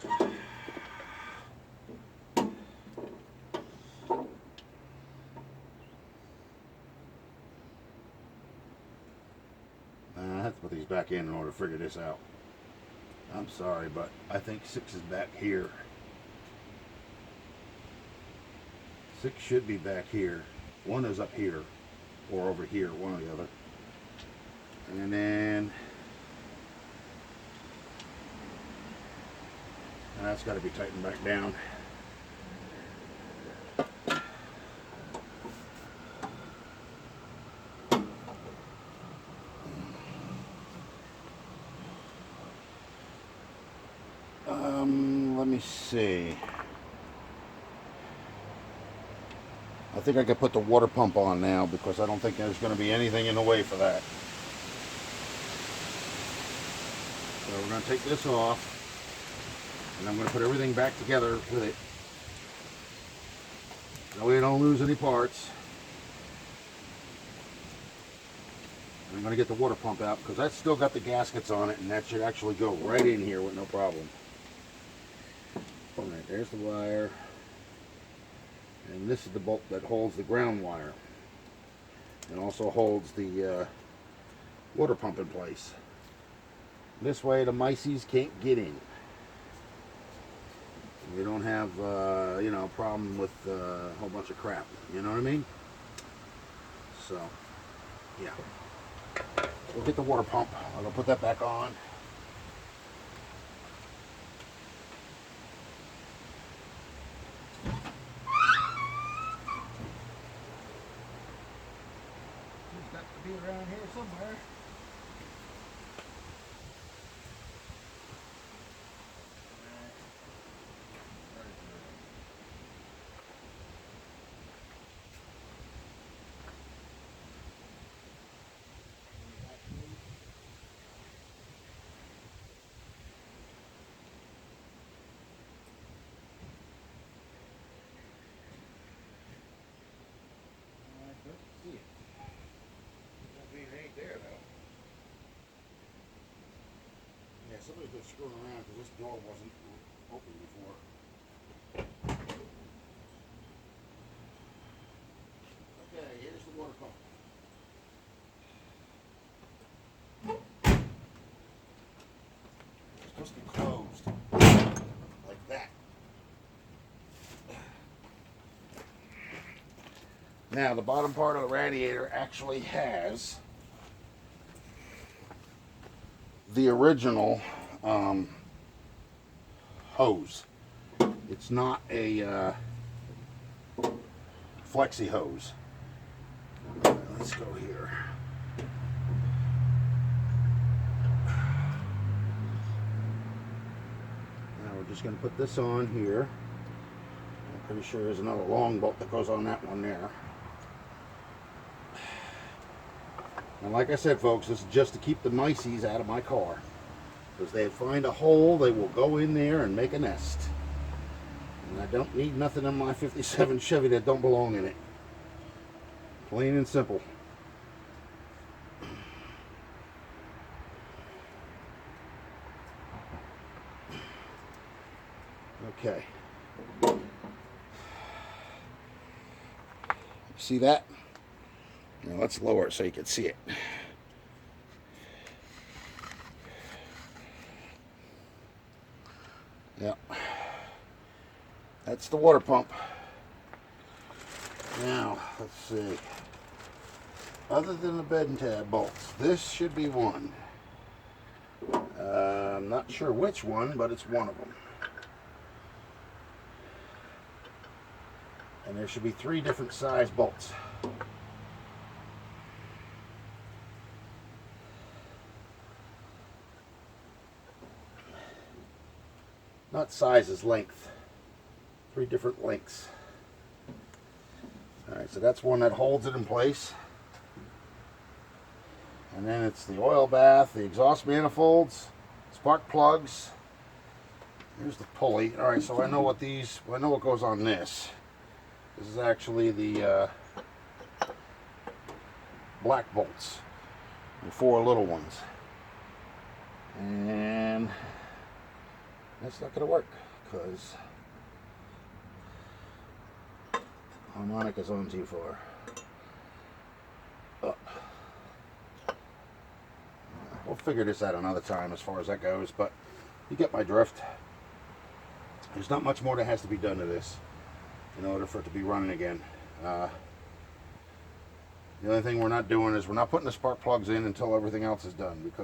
I have to put these back in order to figure this out. I'm sorry, but I think 6 is back here. 6 should be back here. 1 is up here, or over here, one or the other. And then that's got to be tightened back down. Let me see. I think I could put the water pump on now because I don't think there's going to be anything in the way for that. So we're going to take this off, and I'm going to put everything back together with it. That way I don't lose any parts. And I'm going to get the water pump out because that's still got the gaskets on it, and that should actually go right in here with no problem. All right, there's the wire. And this is the bolt that holds the ground wire. And also holds the water pump in place. This way the mices can't get in. You don't have, you know, a problem with a whole bunch of crap. You know what I mean? So, yeah. We'll get the water pump. I'm going to put that back on. He's got to be around here somewhere. Somebody's been screwing around because this door wasn't open before. Okay, here's the water pump. It's supposed to be closed. Like that. Now, the bottom part of the radiator actually has the original hose. It's not a flexi hose. Let's go here. Now we're just going to put this on here. I'm pretty sure there's another long bolt that goes on that one there. And like I said, folks, this is just to keep the mices out of my car. Because they find a hole, they will go in there and make a nest. And I don't need nothing in my 57 Chevy that don't belong in it. Plain and simple. Okay. See that? Now let's lower it so you can see it. Yep. That's the water pump. Now, let's see. Other than the bed and tab bolts, this should be one. I'm not sure which one, but it's one of them. And there should be 3 different size bolts. Not size, is length. 3 different lengths. Alright, so that's one that holds it in place. And then it's the oil bath, the exhaust manifolds, spark plugs. Here's the pulley. Alright, so I know what goes on this. This is actually the black bolts. And 4 little ones. And That's not going to work because harmonica's on too far. Oh. We'll figure this out another time as far as that goes, but you get my drift. There's not much more that has to be done to this in order for it to be running again. The only thing we're not doing is we're not putting the spark plugs in until everything else is done, because